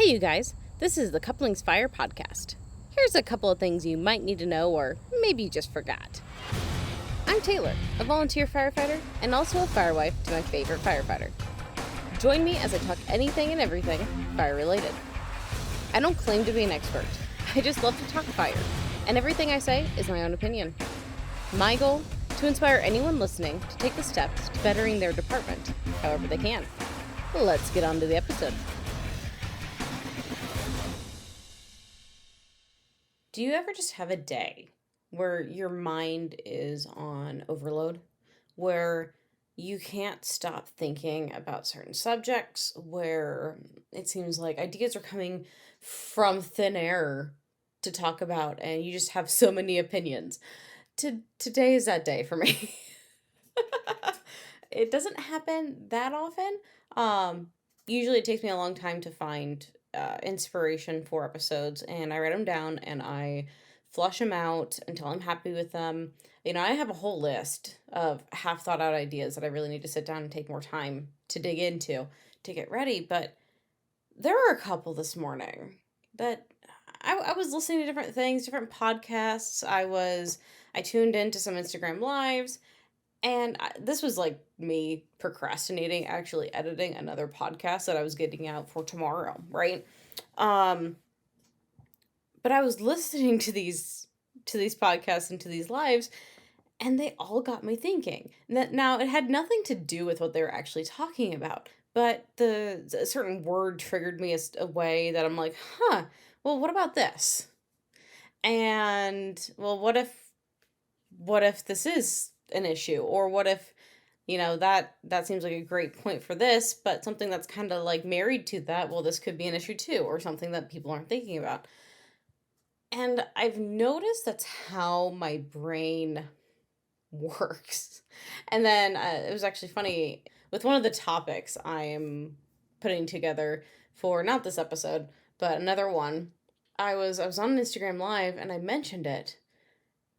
Hey, you guys, this is the Couplings Fire podcast. Here's a couple of things you might need to know, or maybe you just forgot. I'm Taylor, a volunteer firefighter and also a firewife to my favorite firefighter. Join me as I talk anything and everything fire related. I don't claim to be an expert, I just love to talk fire, and everything I say is my own opinion. My goal? To inspire anyone listening to take the steps to bettering their department, however they can. Let's get on to the episode. Do you ever just have a day where your mind is on overload, where you can't stop thinking about certain subjects, where it seems like ideas are coming from thin air to talk about, and you just have so many opinions? Today is that day for me. It doesn't happen that often. Usually it takes me a long time to find inspiration for episodes, and I write them down and I flush them out until I'm happy with them. I have a whole list of half thought out ideas that I really need to sit down and take more time to dig into to get ready. But there were a couple this morning that I was listening to different things, different podcasts. I tuned into some Instagram lives, and this was like me procrastinating actually editing another podcast that I was getting out for tomorrow, right? Um, but I was listening to these podcasts and to these lives, and they all got me thinking. Now it had nothing to do with what they were actually talking about, but a certain word triggered me a way that I'm like, huh. Well, what about this? And well, what if this is an issue, or what if that seems like a great point for this, but something that's kind of like married to that, well, this could be an issue too, or something that people aren't thinking about. And I've noticed that's how my brain works. And then it was actually funny with one of the topics I'm putting together for not this episode, but another one. I was on Instagram live and I mentioned it,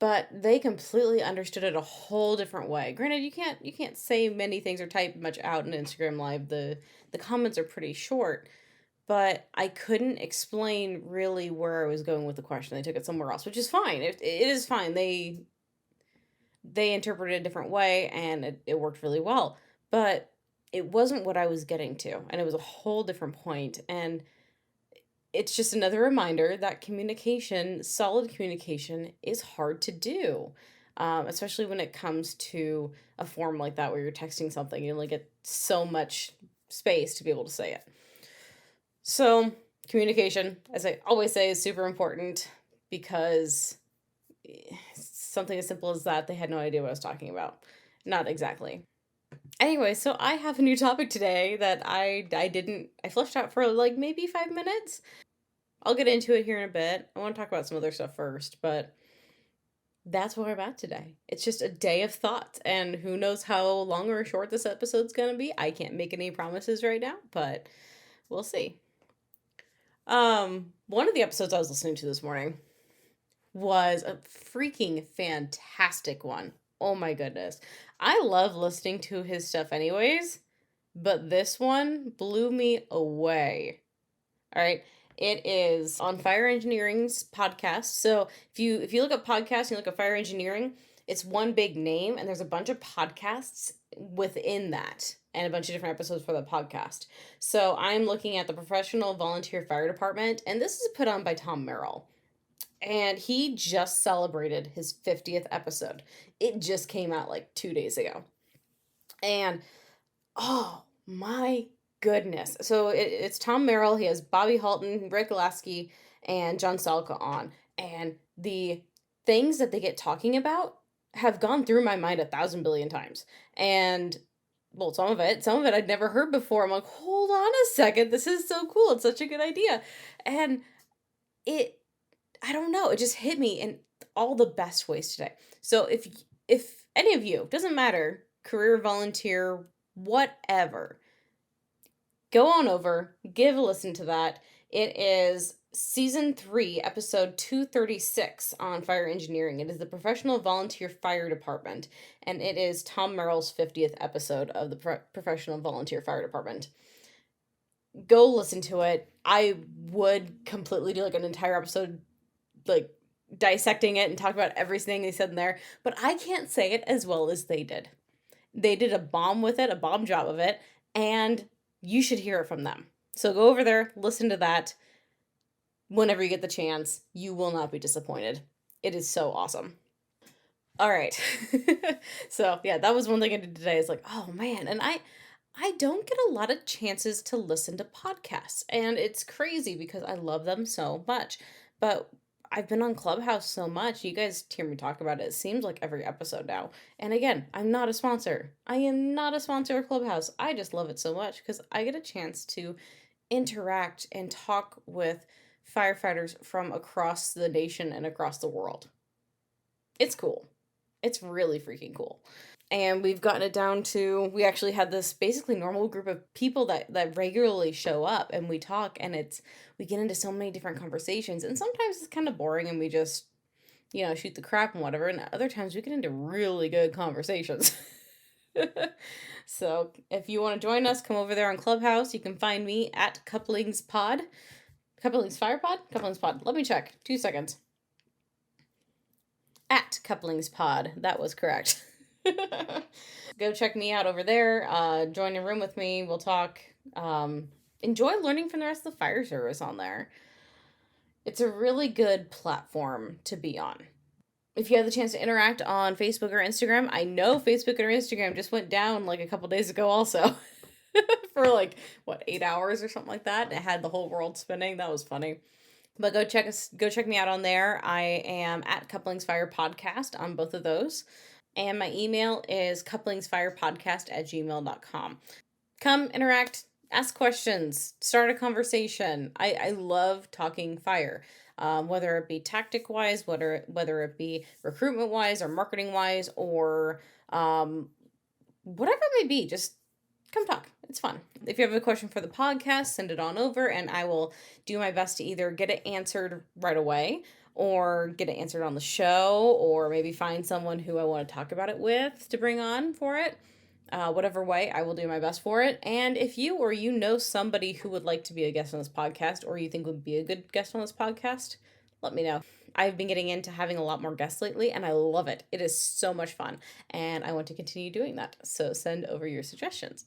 but they completely understood it a whole different way. Granted, you can't say many things or type much out in Instagram live. The comments are pretty short, but I couldn't explain really where I was going with the question. They took it somewhere else, which is fine. It is fine. They interpreted it a different way, and it worked really well. But it wasn't what I was getting to, and it was a whole different point. And it's just another reminder that communication, solid communication, is hard to do, especially when it comes to a form like that where you're texting something. You only get so much space to be able to say it. So, communication, as I always say, is super important because something as simple as that, they had no idea what I was talking about. Not exactly. Anyway, so I have a new topic today that I fleshed out for like maybe 5 minutes. I'll get into it here in a bit. I want to talk about some other stuff first, but that's where I'm at today. It's just a day of thought, and who knows how long or short this episode's gonna be. I can't make any promises right now, but we'll see. One of the episodes I was listening to this morning was a freaking fantastic one. Oh my goodness. I love listening to his stuff anyways, but this one blew me away. All right. It is on Fire Engineering's podcast. So if you look up podcasts, you look at Fire Engineering, it's one big name, and there's a bunch of podcasts within that and a bunch of different episodes for the podcast. So I'm looking at the Professional Volunteer Fire Department, and this is put on by Tom Merrill. And he just celebrated his 50th episode. It just came out like 2 days ago. And oh my goodness. So it's Tom Merrill. He has Bobby Halton, Rick Lasky, and John Salka on. And the things that they get talking about have gone through my mind 1,000 billion times. And well, some of it I'd never heard before. I'm like, hold on a second. This is so cool. It's such a good idea. And I don't know, it just hit me in all the best ways today. So if any of you, doesn't matter, career, volunteer, whatever, go on over, give a listen to that. It is season 3, episode 236 on fire engineering. It is the Professional Volunteer Fire Department, and it is Tom Merrill's 50th episode of the Professional Volunteer Fire Department. go listen to it. I would completely do like an entire episode, like dissecting it and talk about everything they said in there, but I can't say it as well as they did. They did a bomb with it, a bomb job of it, and you should hear it from them. So go over there, listen to that whenever you get the chance. You will not be disappointed. It is so awesome. All right. So, yeah, that was one thing I did today. Is like, oh man, and I don't get a lot of chances to listen to podcasts, and it's crazy because I love them so much. But I've been on Clubhouse so much. You guys hear me talk about it. It seems like every episode now. And again, I'm not a sponsor. I am not a sponsor of Clubhouse. I just love it so much because I get a chance to interact and talk with firefighters from across the nation and across the world. It's cool. It's really freaking cool. And we've gotten it down to we actually had this basically normal group of people that regularly show up and we talk, and it's we get into so many different conversations, and sometimes it's kind of boring and we just shoot the crap and whatever, and other times we get into really good conversations. So if you want to join us, come over there on Clubhouse. You can find me at Couplings Pod. Couplings Fire Pod? Couplings Pod. Let me check. 2 seconds. At Couplings Pod. That was correct. Go check me out over there. Join a room with me. We'll talk. Enjoy learning from the rest of the fire service on there. It's a really good platform to be on. If you have the chance to interact on Facebook or Instagram, I know Facebook or Instagram just went down like a couple days ago also. For like, what, 8 hours or something like that. It had the whole world spinning. That was funny. But go check me out on there. I am at Couplings Fire Podcast on both of those. And my email is couplingsfirepodcast@gmail.com. Come interact, ask questions, start a conversation. I love talking fire. Whether it be tactic wise, whether it be recruitment wise or marketing wise, or whatever it may be, just come talk. It's fun. If you have a question for the podcast, send it on over and I will do my best to either get it answered right away or get it answered on the show, or maybe find someone who I want to talk about it with to bring on for it. Whatever way, I will do my best for it. And if you or you know somebody who would like to be a guest on this podcast, or you think would be a good guest on this podcast, let me know. I've been getting into having a lot more guests lately, and I love it. It is so much fun, and I want to continue doing that. So send over your suggestions.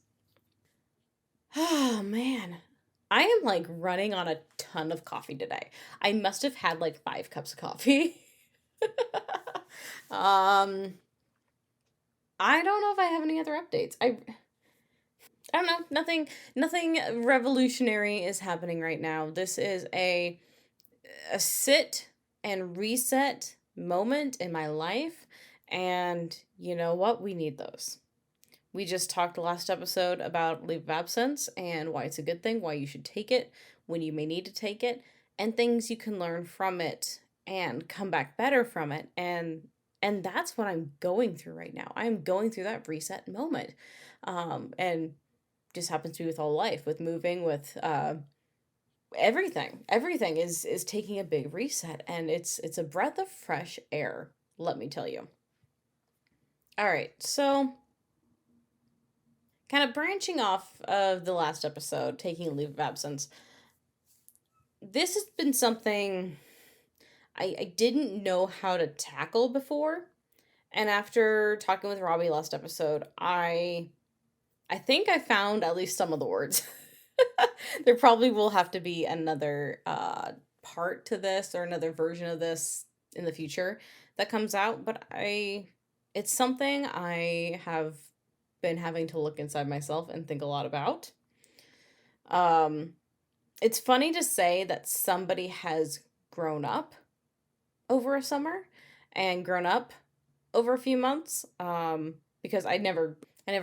Oh man. I am like running on a ton of coffee today. I must have had like 5 cups of coffee. um I don't know if I have any other updates. I don't know. Nothing revolutionary is happening right now. This is a sit and reset moment in my life, and you know what? We need those. We just talked last episode about leave of absence and why it's a good thing, why you should take it, when you may need to take it, and things you can learn from it and come back better from it. And that's what I'm going through right now. I'm going through that reset moment. And just happens to be with all life, with moving, with everything. Everything is taking a big reset, and it's a breath of fresh air, let me tell you. All right. So kind of branching off of the last episode, taking a leave of absence, this has been something I didn't know how to tackle before. And after talking with Robbie last episode, I think I found at least some of the words. There probably will have to be another part to this, or another version of this in the future that comes out, but it's something I have been having to look inside myself and think a lot about. Um, it's funny to say that somebody has grown up over a summer and grown up over a few months. Because I never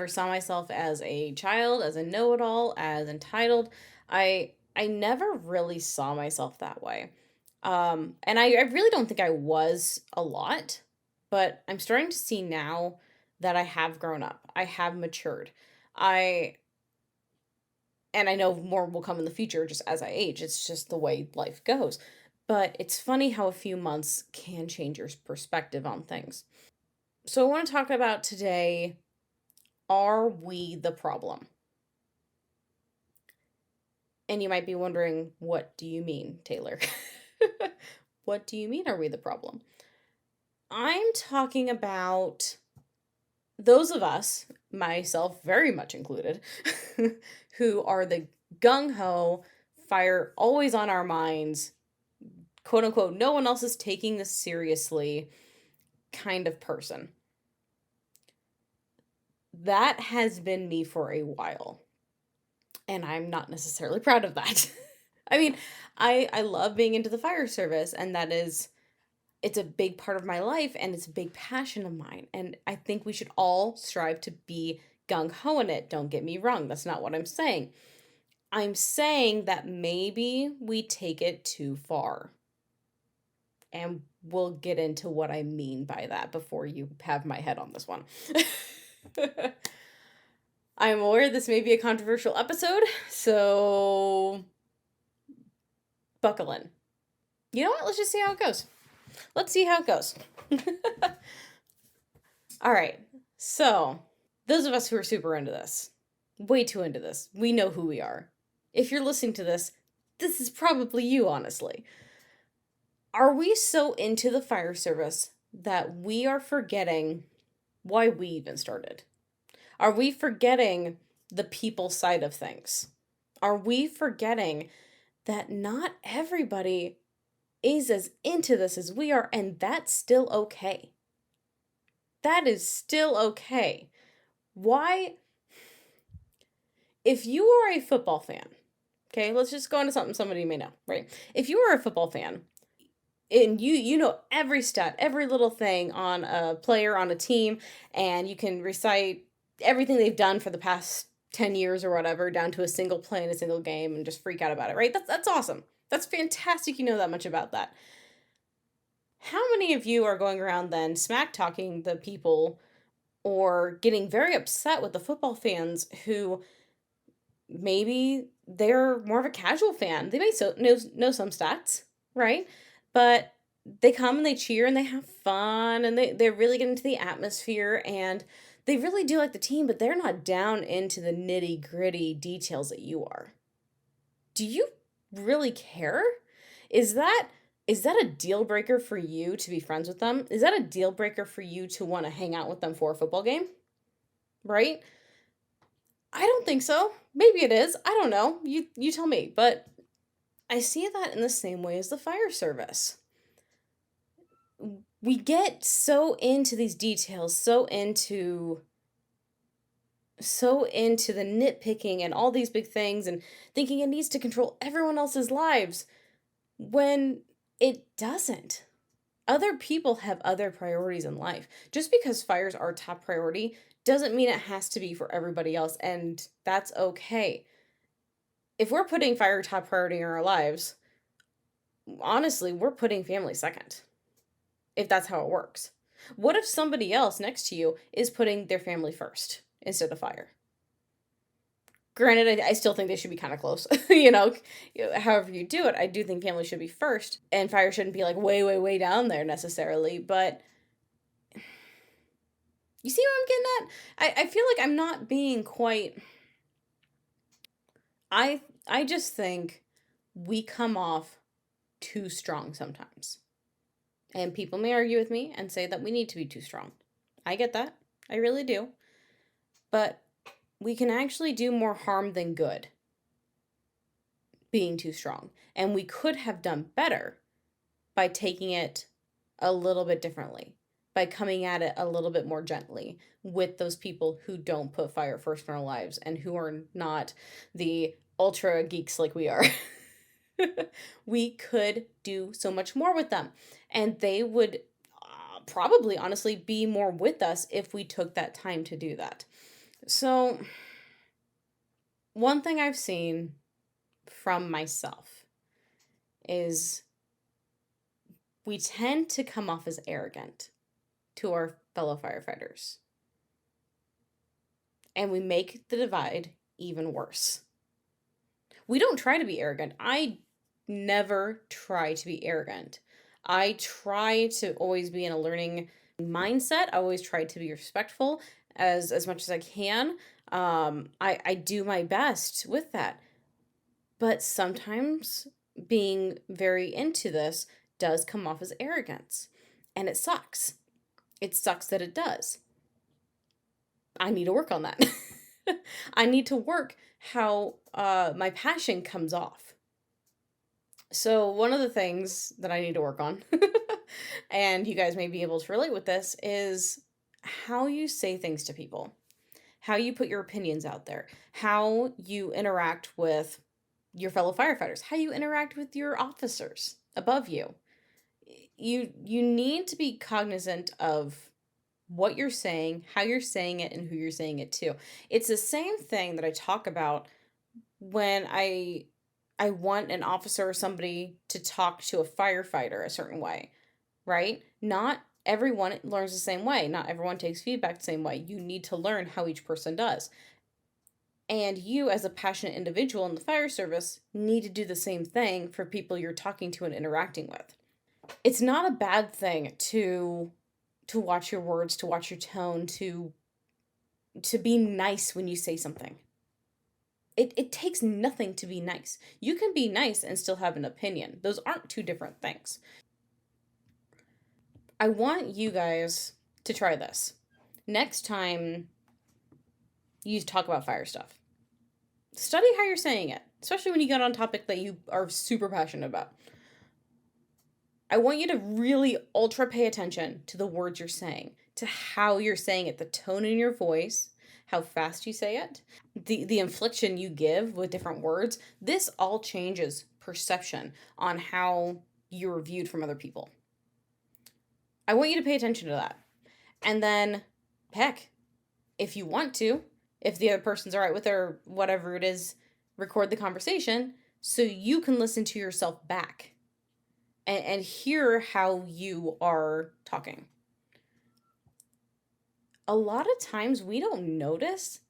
saw myself as a child, as a know-it-all, as entitled. I never really saw myself that way. And I really don't think I was a lot, but I'm starting to see now that I have grown up. I have matured. I and I know more will come in the future just as I age. It's just the way life goes. But it's funny how a few months can change your perspective on things. So I want to talk about today, are we the problem? And you might be wondering, what do you mean, Taylor? What do you mean, are we the problem? I'm talking about those of us, myself very much included, who are the gung-ho, fire always on our minds, quote unquote, no one else is taking this seriously kind of person. That has been me for a while. And I'm not necessarily proud of that. I mean, I love being into the fire service, and it's a big part of my life, and it's a big passion of mine. And I think we should all strive to be gung ho in it. Don't get me wrong. That's not what I'm saying. I'm saying that maybe we take it too far. And we'll get into what I mean by that before you have my head on this one. I'm aware this may be a controversial episode, so buckle in. You know what? Let's just see how it goes. Let's see how it goes. All right. So, those of us who are super into this, way too into this, we know who we are. If you're listening to this is probably you, honestly. Are we so into the fire service that we are forgetting why we even started? Are we forgetting the people side of things? Are we forgetting that not everybody is as into this as we are, and that's still okay? That is still okay. Why? If you are a football fan, okay, let's just go into something somebody may know, right? If you are a football fan, and you know every stat, every little thing on a player on a team, and you can recite everything they've done for the past 10 years or whatever down to a single play in a single game and just freak out about it, right? That's awesome. That's fantastic you know that much about that. How many of you are going around then smack talking the people or getting very upset with the football fans who maybe they're more of a casual fan? They may know some stats, right? But they come and they cheer and they have fun and they really get into the atmosphere and they really do like the team, but they're not down into the nitty gritty details that you are. Do you really care? Is that a deal breaker for you to be friends with them? Is that a deal breaker for you to want to hang out with them for a football game? Right? I don't think so. Maybe it is. I don't know. You tell me. But I see that in the same way as the fire service. We get so into these details, so into the nitpicking and all these big things and thinking it needs to control everyone else's lives when it doesn't. Other people have other priorities in life. Just because fires are top priority doesn't mean it has to be for everybody else, and that's okay. If we're putting fire top priority in our lives, honestly, we're putting family second. If that's how it works. What if somebody else next to you is putting their family first instead of fire? Granted, I still think they should be kind of close. However you do it, I do think family should be first, and fire shouldn't be like way, way, way down there necessarily. But you see what I'm getting at? I feel like I'm not being quite. I just think we come off too strong sometimes. And people may argue with me and say that we need to be too strong. I get that. I really do. But we can actually do more harm than good being too strong. And we could have done better by taking it a little bit differently, by coming at it a little bit more gently with those people who don't put fire first in our lives and who are not the ultra geeks like we are. We could do so much more with them. And they would probably, honestly, be more with us if we took that time to do that. So, one thing I've seen from myself is we tend to come off as arrogant to our fellow firefighters. And we make the divide even worse. We don't try to be arrogant. I never try to be arrogant. I try to always be in a learning mindset. I always try to be respectful as much as I can. I do my best with that. But sometimes being very into this does come off as arrogance. And it sucks. It sucks that it does. I need to work on that. I need to work how my passion comes off. So, one of the things that I need to work on, and you guys may be able to relate with this, is how you say things to people, how you put your opinions out there, how you interact with your fellow firefighters, how you interact with your officers above you. You need to be cognizant of what you're saying, how you're saying it, and who you're saying it to. It's the same thing that I talk about when I want an officer or somebody to talk to a firefighter a certain way, right? Not everyone learns the same way. Not everyone takes feedback the same way. You need to learn how each person does. And you, as a passionate individual in the fire service, need to do the same thing for people you're talking to and interacting with. It's not a bad thing to watch your words, to watch your tone, to be nice when you say something. It takes nothing to be nice. You can be nice and still have an opinion. Those aren't two different things. I want you guys to try this. Next time you talk about fire stuff, study how you're saying it, especially when you get on a topic that you are super passionate about. I want you to really ultra pay attention to the words you're saying, to how you're saying it, the tone in your voice, how fast you say it, the inflection you give with different words. This all changes perception on how you're viewed from other people. I want you to pay attention to that. And then, heck, if you want to, if the other person's all right with it or whatever it is, record the conversation so you can listen to yourself back and hear how you are talking. A lot of times we don't notice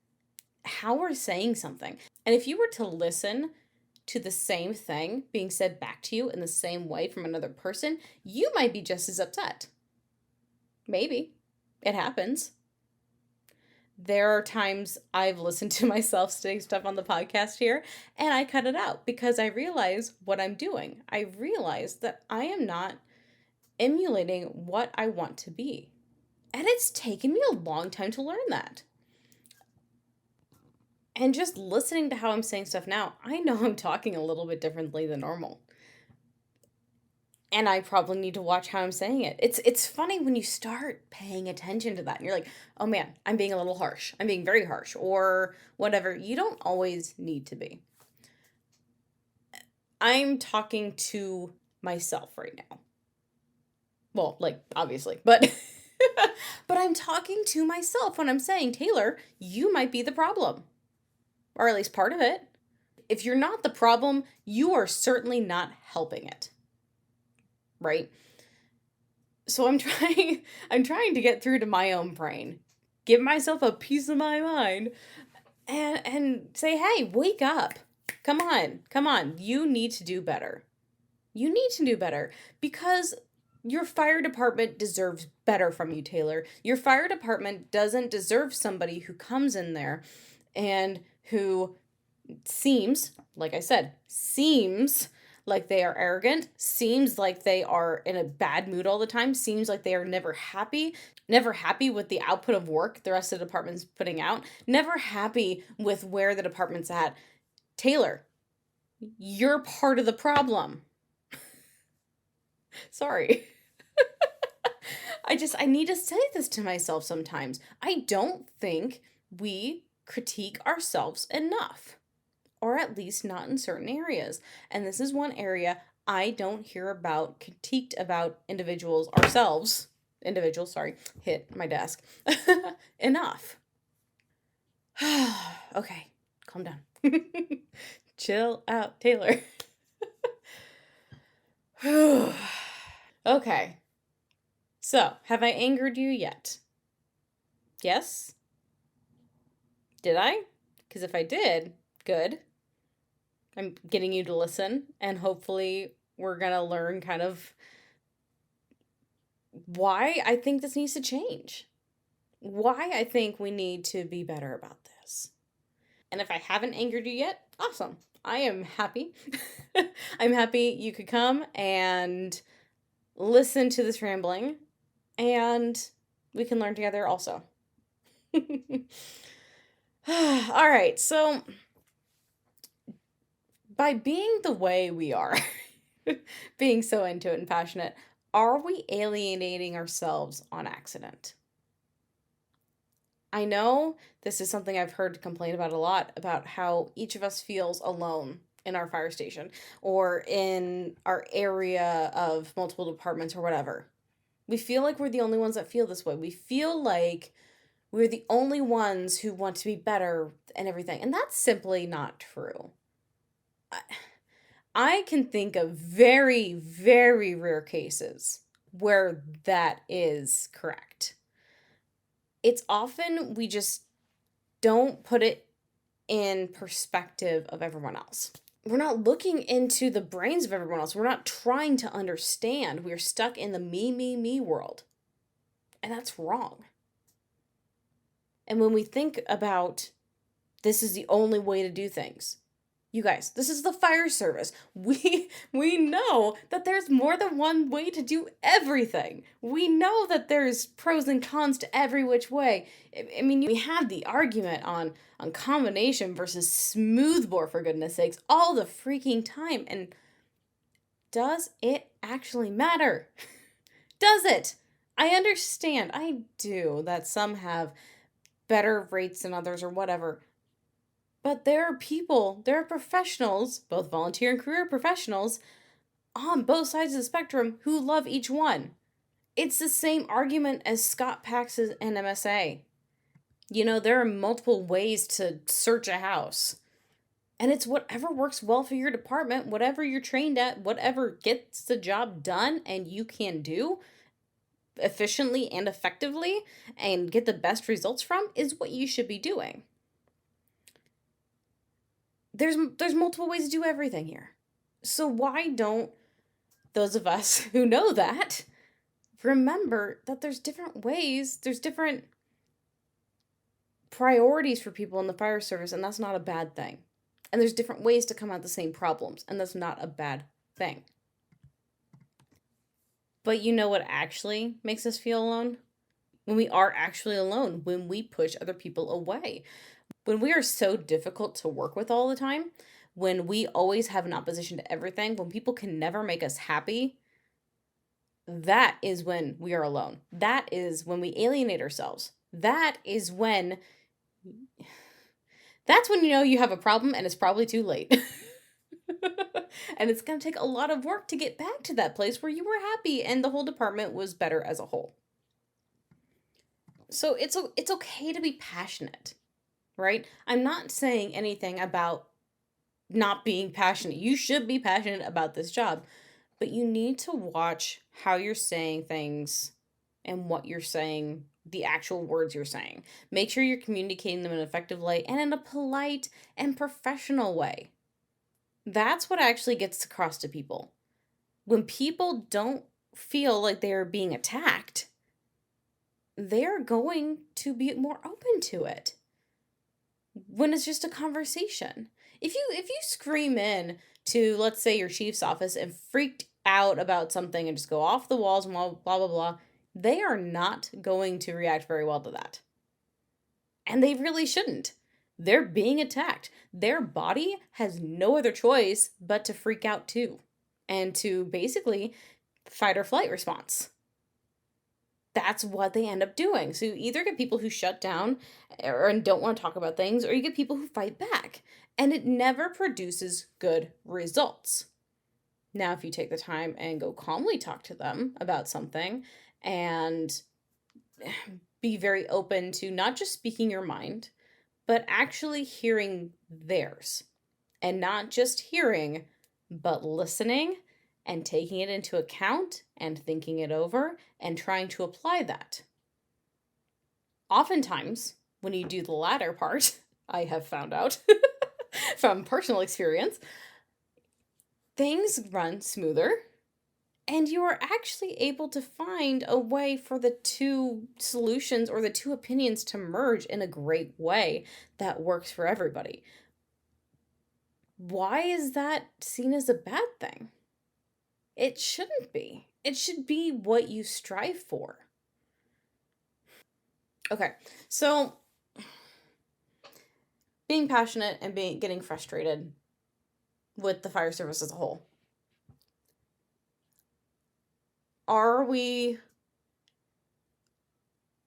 how we're saying something. And if you were to listen to the same thing being said back to you in the same way from another person, you might be just as upset. Maybe. It happens. There are times I've listened to myself say stuff on the podcast here and I cut it out because I realize what I'm doing. I realize that I am not emulating what I want to be. And it's taken me a long time to learn that. And just listening to how I'm saying stuff now, I know I'm talking a little bit differently than normal. And I probably need to watch how I'm saying it. It's funny when you start paying attention to that and you're like, "Oh man, I'm being a little harsh. I'm being very harsh," or whatever. You don't always need to be. I'm talking to myself right now. Well, like obviously, but but I'm talking to myself when I'm saying, "Taylor, you might be the problem." Or at least part of it. If you're not the problem, you are certainly not helping it. Right? So I'm trying to get through to my own brain. Give myself a piece of my mind and say, "Hey, wake up. Come on. Come on. You need to do better. You need to do better because your fire department deserves better from you, Taylor. Your fire department doesn't deserve somebody who comes in there and who seems, like I said, seems like they are arrogant, seems like they are in a bad mood all the time, seems like they are never happy with the output of work the rest of the department's putting out, never happy with where the department's at. Taylor, you're part of the problem." Sorry. I need to say this to myself sometimes. I don't think we critique ourselves enough, or at least not in certain areas. And this is one area I don't hear about critiqued about individuals, sorry, hit my desk, enough. Okay, calm down. Chill out, Taylor. Okay, so have I angered you yet? Yes? Did I? Because if I did, good. I'm getting you to listen, and hopefully, we're gonna learn kind of why I think this needs to change. Why I think we need to be better about this. And if I haven't angered you yet, awesome. I am happy. I'm happy you could come and listen to this rambling, and we can learn together also. All right, so by being the way we are, being so into it and passionate, are we alienating ourselves on accident? I know this is something I've heard complained about a lot, about how each of us feels alone in our fire station or in our area of multiple departments or whatever. We feel like we're the only ones that feel this way. We feel like we're the only ones who want to be better and everything. And that's simply not true. I can think of very, very rare cases where that is correct. It's often we just don't put it in perspective of everyone else. We're not looking into the brains of everyone else. We're not trying to understand. We're stuck in the me world. And that's wrong. And when we think about this is the only way to do things, you guys, this is the fire service. We know that there's more than one way to do everything. We know that there's pros and cons to every which way. I mean, we have the argument on combination versus smoothbore, for goodness sakes, all the freaking time. And does it actually matter? Does it? I understand, I do, that some have better rates than others or whatever. But there are people, there are professionals, both volunteer and career professionals, on both sides of the spectrum who love each one. It's the same argument as Scott Pax's NMSA. You know, there are multiple ways to search a house. And it's whatever works well for your department, whatever you're trained at, whatever gets the job done and you can do efficiently and effectively and get the best results from is what you should be doing. There's multiple ways to do everything here. So why don't those of us who know that remember that there's different ways, there's different priorities for people in the fire service, and that's not a bad thing. And there's different ways to come at the same problems, and that's not a bad thing. But you know what actually makes us feel alone? When we are actually alone, when we push other people away. When we are so difficult to work with all the time, when we always have an opposition to everything, when people can never make us happy, that is when we are alone. That is when we alienate ourselves. That's when you know you have a problem and it's probably too late. And it's going to take a lot of work to get back to that place where you were happy and the whole department was better as a whole. So it's okay to be passionate. Right? I'm not saying anything about not being passionate. You should be passionate about this job, but you need to watch how you're saying things and what you're saying, the actual words you're saying. Make sure you're communicating them in an effective way and in a polite and professional way. That's what actually gets across to people. When people don't feel like they're being attacked, they're going to be more open to it. When it's just a conversation. If you scream in to, let's say, your chief's office and freaked out about something and just go off the walls and blah, blah, blah, they are not going to react very well to that. And they really shouldn't. They're being attacked. Their body has no other choice but to freak out too. And to basically fight or flight response. That's what they end up doing. So you either get people who shut down and don't want to talk about things, or you get people who fight back. And it never produces good results. Now, if you take the time and go calmly talk to them about something and be very open to not just speaking your mind, but actually hearing theirs. And not just hearing, but listening and taking it into account and thinking it over and trying to apply that. Oftentimes, when you do the latter part, I have found out from personal experience, things run smoother And you are actually able to find a way for the two solutions or the two opinions to merge in a great way that works for everybody. Why is that seen as a bad thing? It shouldn't be. It should be what you strive for. Okay, so being passionate and getting frustrated with the fire service as a whole. Are we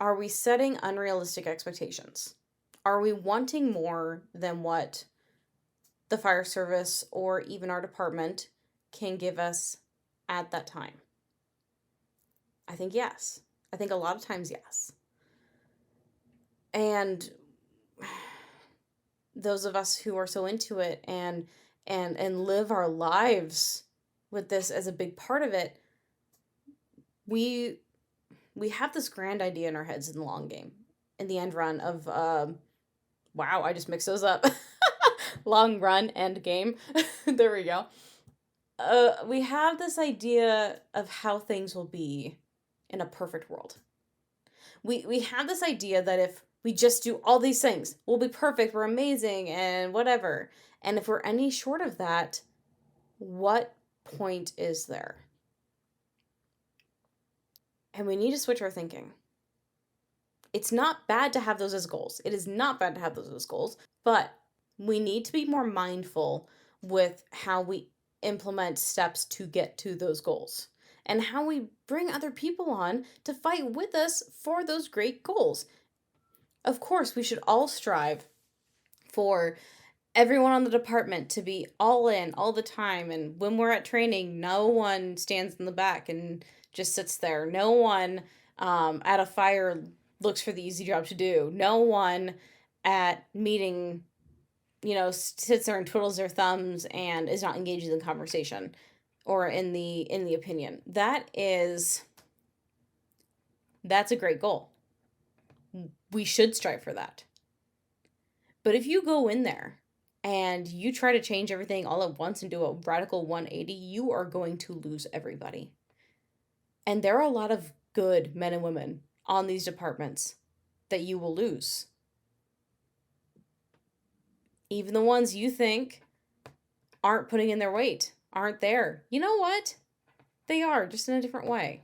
are we setting unrealistic expectations? Are we wanting more than what the fire service or even our department can give us at that time? I think yes. I think a lot of times yes. And those of us who are so into it and live our lives with this as a big part of it, we we have this grand idea in our heads in the long game, in the end run of wow, I just mixed those up. Long run, end game. There we go. We have this idea of how things will be in a perfect world. We have this idea that if we just do all these things, we'll be perfect, we're amazing, and whatever. And if we're any short of that, what point is there? And we need to switch our thinking. It's not bad to have those as goals. It is not bad to have those as goals, but we need to be more mindful with how we implement steps to get to those goals and how we bring other people on to fight with us for those great goals. Of course, we should all strive for everyone on the department to be all in all the time. And when we're at training, no one stands in the back and just sits there. No one at a fire looks for the easy job to do. No one at meeting, sits there and twiddles their thumbs and is not engaged in the conversation or in the opinion. That's a great goal. We should strive for that. But if you go in there and you try to change everything all at once and do a radical 180, you are going to lose everybody. And there are a lot of good men and women on these departments that you will lose. Even the ones you think aren't putting in their weight, aren't there. You know what? They are, just in a different way.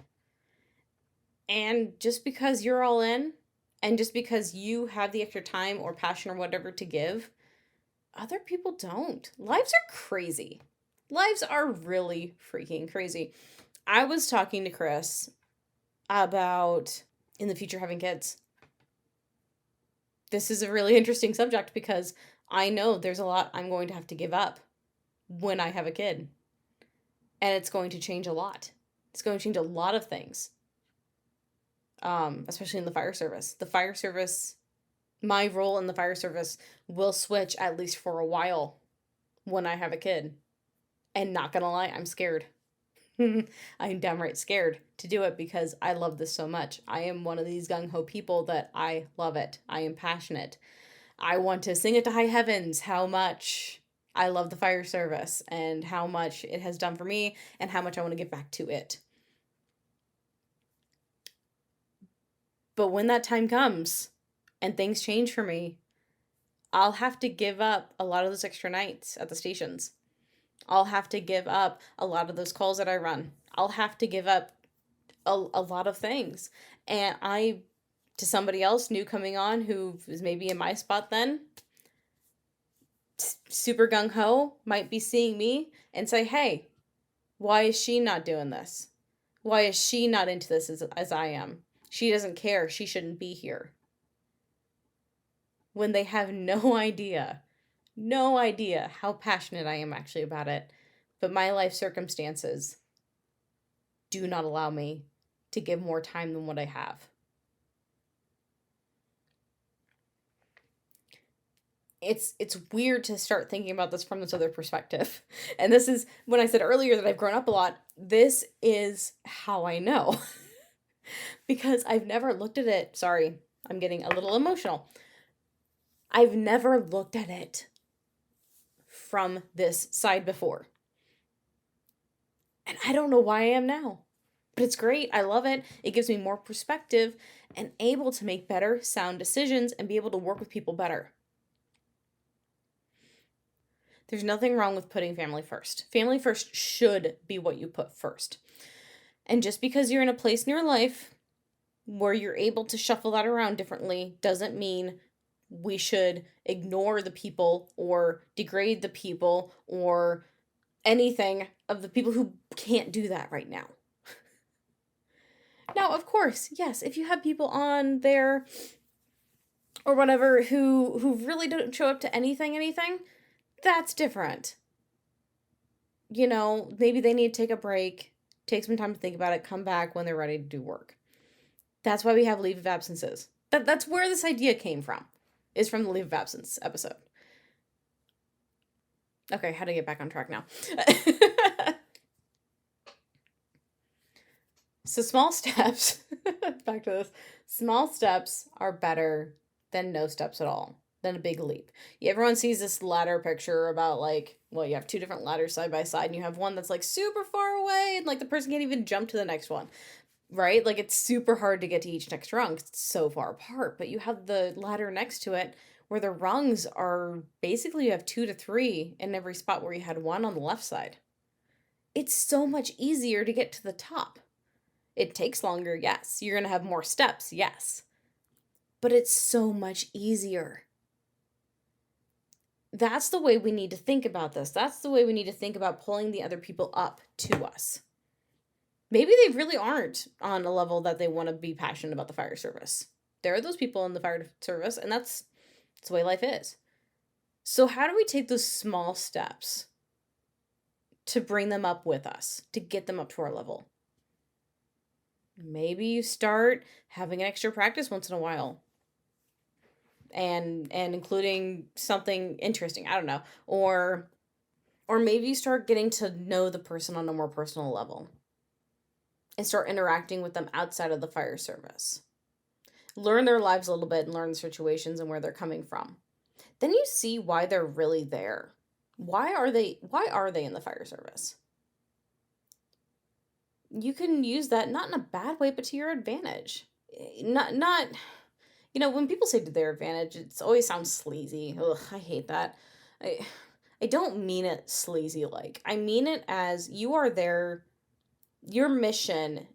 And just because you're all in, and just because you have the extra time or passion or whatever to give, other people don't. Lives are crazy. Lives are really freaking crazy. I was talking to Chris about in the future having kids. This is a really interesting subject because I know there's a lot I'm going to have to give up when I have a kid. And it's going to change a lot. It's going to change a lot of things. Especially in the fire service. My role in the fire service will switch at least for a while when I have a kid. And not gonna lie, I'm scared. I'm downright scared to do it because I love this so much. I am one of these gung-ho people that I love it. I am passionate. I want to sing it to high heavens how much I love the fire service and how much it has done for me and how much I want to give back to it. But when that time comes and things change for me, I'll have to give up a lot of those extra nights at the stations. I'll have to give up a lot of those calls that I run. I'll have to give up a lot of things. And to somebody else new coming on who is maybe in my spot then, super gung-ho, might be seeing me and say, hey, why is she not doing this? Why is she not into this as I am? She doesn't care. She shouldn't be here. When they have no idea how passionate I am actually about it. But my life circumstances do not allow me to give more time than what I have. It's weird to start thinking about this from this other perspective. And this is when I said earlier that I've grown up a lot. This is how I know. Because I've never looked at it. Sorry, I'm getting a little emotional. I've never looked at it from this side before. And I don't know why I am now. But it's great. I love it. It gives me more perspective and able to make better sound decisions and be able to work with people better. There's nothing wrong with putting family first. Family first should be what you put first. And just because you're in a place in your life where you're able to shuffle that around differently doesn't mean we should ignore the people or degrade the people or anything of the people who can't do that right now. Now, of course, yes, if you have people on there or whatever who really don't show up to anything, that's different. You know, maybe they need to take a break, take some time to think about it, come back when they're ready to do work. That's why we have leave of absences. That's where this idea came from, is from the leave of absence episode. Okay, how to get back on track now. So small steps, back to this, small steps are better than no steps at all, than a big leap. Everyone sees this ladder picture about like, well, you have two different ladders side by side and you have one that's like super far away and like the person can't even jump to the next one, right? Like it's super hard to get to each next rung. It's so far apart, but you have the ladder next to it where the rungs are basically you have 2 to 3 in every spot where you had one on the left side. It's so much easier to get to the top. It takes longer, yes. You're going to have more steps, yes. But it's so much easier. That's the way we need to think about this. That's the way we need to think about pulling the other people up to us. Maybe they really aren't on a level that they want to be passionate about the fire service. There are those people in the fire service, and that's the way life is. So how do we take those small steps to bring them up with us, to get them up to our level? Maybe you start having an extra practice once in a while. And including something interesting, I don't know. Or maybe you start getting to know the person on a more personal level and start interacting with them outside of the fire service. Learn their lives a little bit and learn the situations and where they're coming from. Then you see why they're really there. Why are they in the fire service? You can use that not in a bad way, but to your advantage. Not you know, when people say to their advantage, it always sounds sleazy. Ugh, I hate that. I don't mean it sleazy like. I mean it as you are there, your mission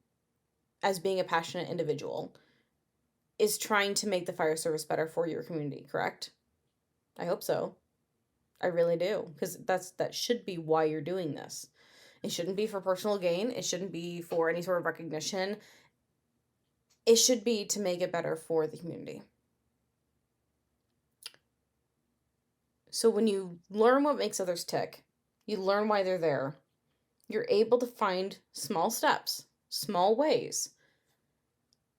as being a passionate individual is trying to make the fire service better for your community, correct? I hope so. I really do, because that should be why you're doing this. It shouldn't be for personal gain. It shouldn't be for any sort of recognition. It should be to make it better for the community. So when you learn what makes others tick, you learn why they're there, you're able to find small steps, small ways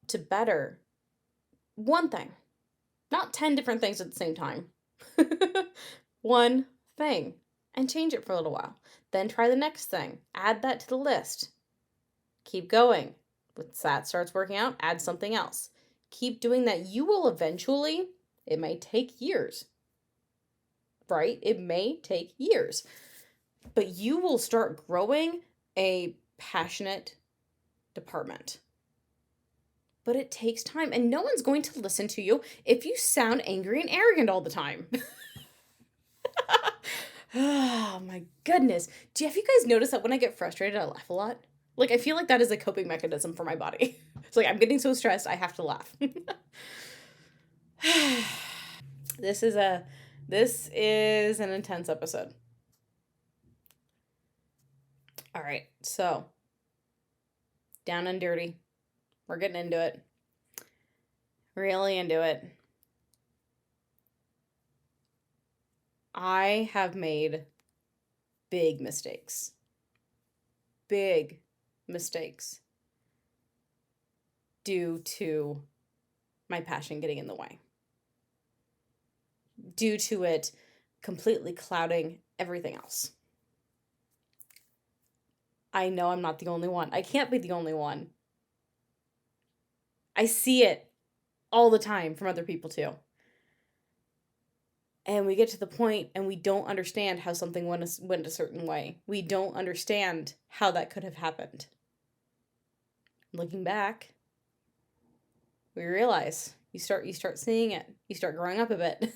to better one thing, not 10 different things at the same time. One thing, and change it for a little while. Then try the next thing. Add that to the list. Keep going. Once that starts working out, add something else. Keep doing that. You will eventually, it may take years, right? It may take years, but you will start growing a passionate department. But it takes time, and no one's going to listen to you if you sound angry and arrogant all the time. Oh my goodness. Have you guys noticed that when I get frustrated, I laugh a lot? Like, I feel like that is a coping mechanism for my body. It's like, I'm getting so stressed, I have to laugh. This is an intense episode. All right, so down and dirty. We're getting into it. Really into it. I have made big mistakes. Big mistakes due to my passion getting in the way. Due to it completely clouding everything else. I know I'm not the only one. I can't be the only one. I see it all the time from other people too. And we get to the point and we don't understand how something went a certain way. We don't understand how that could have happened. Looking back, we realize you start seeing it. You start growing up a bit.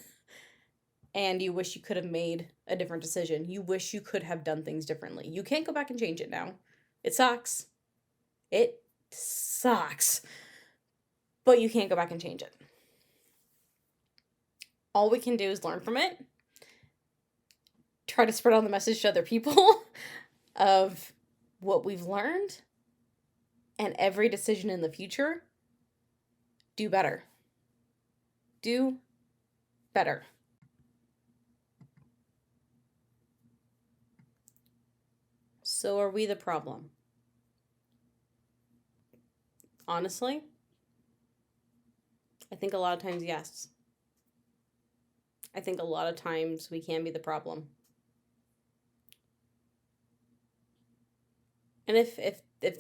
And you wish you could have made a different decision. You wish you could have done things differently. You can't go back and change it now. It sucks. It sucks. But you can't go back and change it. All we can do is learn from it. Try to spread on the message to other people of what we've learned. And every decision in the future, do better. Do better. So are we the problem? Honestly, I think a lot of times, yes. I think a lot of times we can be the problem. And if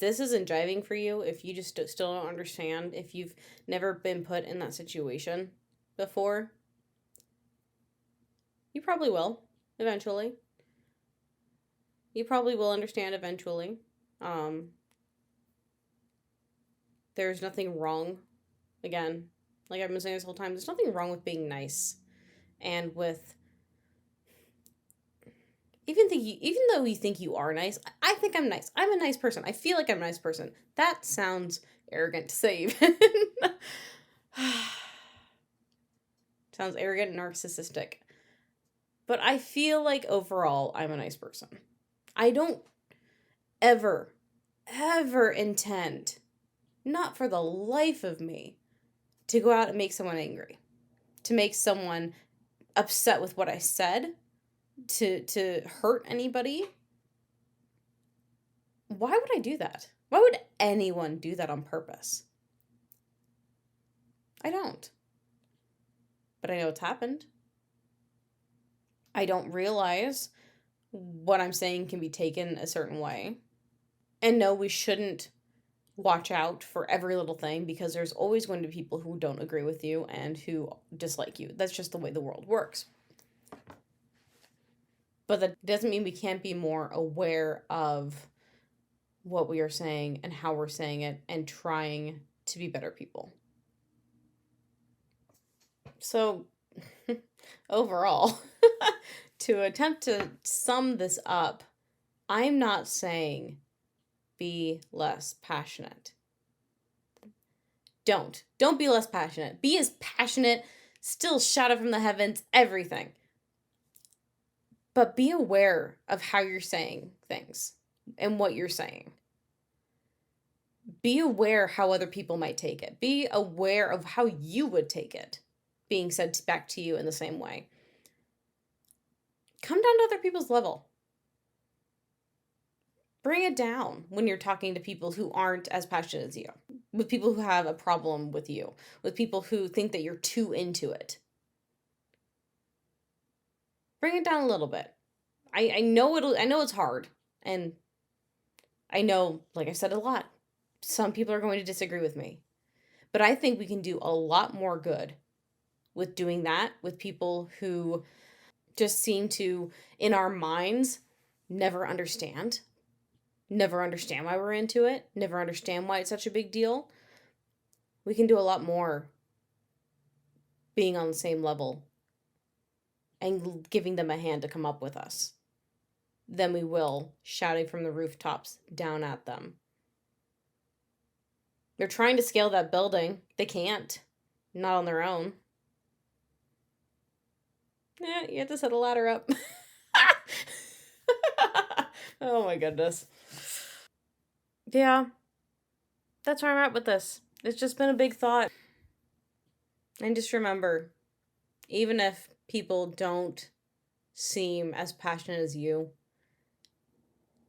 this isn't jiving for you, if you just still don't understand, if you've never been put in that situation before, you probably will eventually. You probably will understand eventually. Um, there's nothing wrong. Again, like I've been saying this whole time, there's nothing wrong with being nice and with even though you think you are nice. I think I'm nice. I'm a nice person. I feel like I'm a nice person. That sounds arrogant to say even. Sounds arrogant and narcissistic. But I feel like overall I'm a nice person. I don't ever, ever intend, not for the life of me, to go out and make someone angry, to make someone upset with what I said, to hurt anybody. Why would I do that? Why would anyone do that on purpose? I don't. But I know it's happened. I don't realize what I'm saying can be taken a certain way. And no, we shouldn't watch out for every little thing because there's always going to be people who don't agree with you and who dislike you. That's just the way the world works. But that doesn't mean we can't be more aware of what we are saying and how we're saying it and trying to be better people. So, overall, to attempt to sum this up, I'm not saying be less passionate. Don't be less passionate. Be as passionate, still shout it from the heavens, everything. But be aware of how you're saying things and what you're saying. Be aware how other people might take it. Be aware of how you would take it being said back to you in the same way. Come down to other people's level. Bring it down when you're talking to people who aren't as passionate as you, with people who have a problem with you, with people who think that you're too into it. Bring it down a little bit. I know it's hard, and I know, like I said a lot, some people are going to disagree with me. But I think we can do a lot more good with doing that with people who just seem to, in our minds, never understand why we're into it, never understand why it's such a big deal. We can do a lot more being on the same level and giving them a hand to come up with us than we will shouting from the rooftops down at them. They're trying to scale that building. They can't. Not on their own. Yeah, you have to set a ladder up. Oh my goodness. Yeah, that's where I'm at with this. It's just been a big thought. And just remember, even if people don't seem as passionate as you,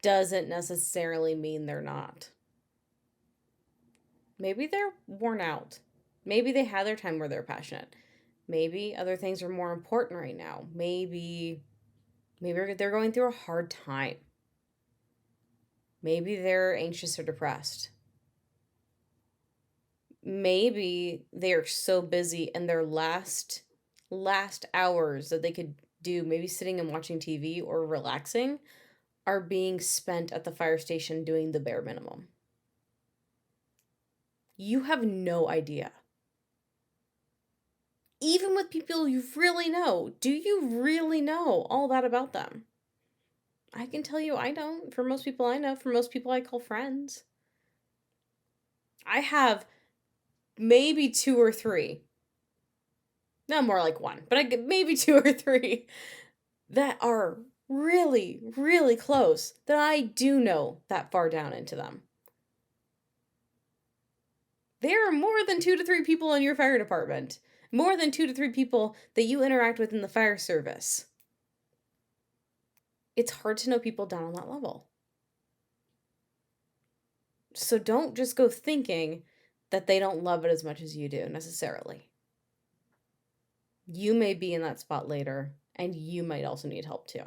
doesn't necessarily mean they're not. Maybe they're worn out. Maybe they had their time where they're passionate. Maybe other things are more important right now. Maybe they're going through a hard time. Maybe they're anxious or depressed. Maybe they are so busy and their last last hours that they could do, maybe sitting and watching TV or relaxing, are being spent at the fire station doing the bare minimum. You have no idea. Even with people you really know, do you really know all that about them? I can tell you I don't. For most people I know, for most people I call friends. I have maybe 2 or 3. No, more like 1, but I get maybe 2 or 3 that are really, really close that I do know that far down into them. There are more than 2 to 3 people in your fire department. More than 2 to 3 people that you interact with in the fire service. It's hard to know people down on that level. So don't just go thinking that they don't love it as much as you do, necessarily. You may be in that spot later, and you might also need help too.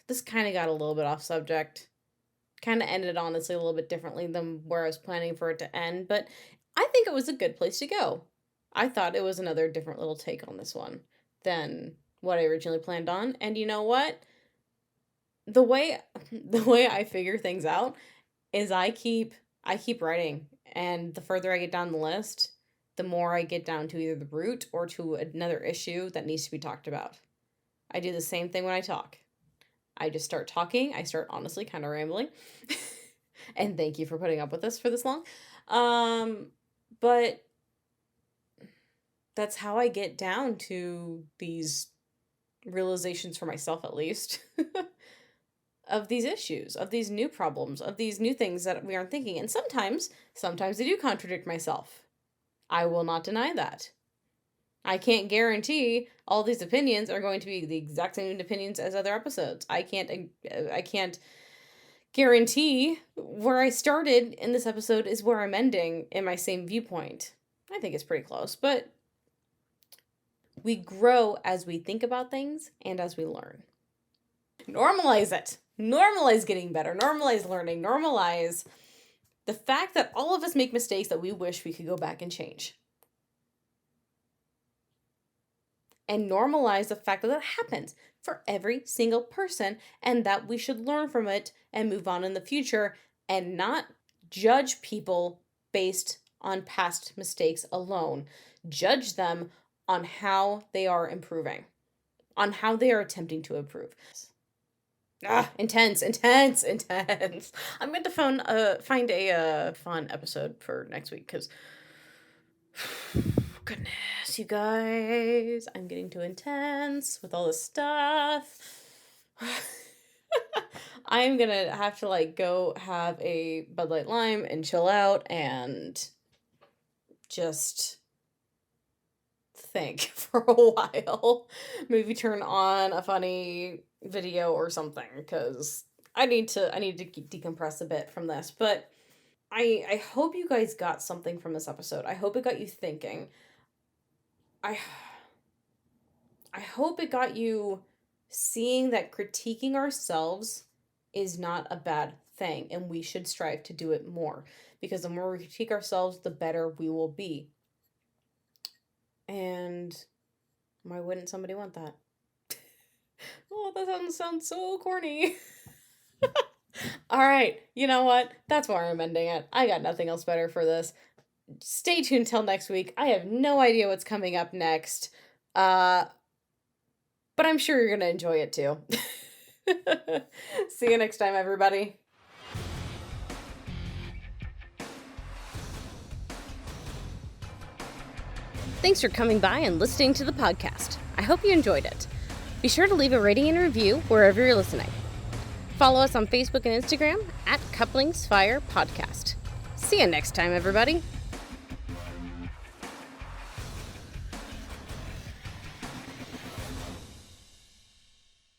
This kind of got a little bit off subject. Kind of ended, honestly, a little bit differently than where I was planning for it to end, but I think it was a good place to go. I thought it was another different little take on this one than what I originally planned on, and you know what? The way I figure things out is I keep writing, and the further I get down the list, the more I get down to either the root or to another issue that needs to be talked about. I do the same thing when I talk. I just start talking. I start honestly kind of rambling. And thank you for putting up with this for this long. But that's how I get down to these realizations for myself, at least, of these issues, of these new problems, of these new things that we aren't thinking. And sometimes I do contradict myself. I will not deny that. I can't guarantee all these opinions are going to be the exact same opinions as other episodes. I can't guarantee where I started in this episode is where I'm ending in my same viewpoint. I think it's pretty close, but we grow as we think about things and as we learn. Normalize it. Normalize getting better. Normalize learning. Normalize the fact that all of us make mistakes that we wish we could go back and change. And normalize the fact that that happens for every single person and that we should learn from it and move on in the future and not judge people based on past mistakes alone. Judge them on how they are improving, on how they are attempting to improve. Intense. I'm going to find a fun episode for next week because goodness, you guys, I'm getting too intense with all this stuff. I'm gonna have to go have a Bud Light Lime and chill out and just think for a while. Maybe turn on a funny video or something because I need to decompress a bit from this. But I hope you guys got something from this episode. I hope it got you thinking. I hope it got you seeing that critiquing ourselves is not a bad thing and we should strive to do it more because the more we critique ourselves, the better we will be. And why wouldn't somebody want that? Oh, that sounds so corny. All right, you know what? That's where I'm ending it. I got nothing else better for this. Stay tuned till next week. I have no idea what's coming up next. But I'm sure you're going to enjoy it too. See you next time, everybody. Thanks for coming by and listening to the podcast. I hope you enjoyed it. Be sure to leave a rating and review wherever you're listening. Follow us on Facebook and Instagram @CouplingsFire Podcast. See you next time, everybody.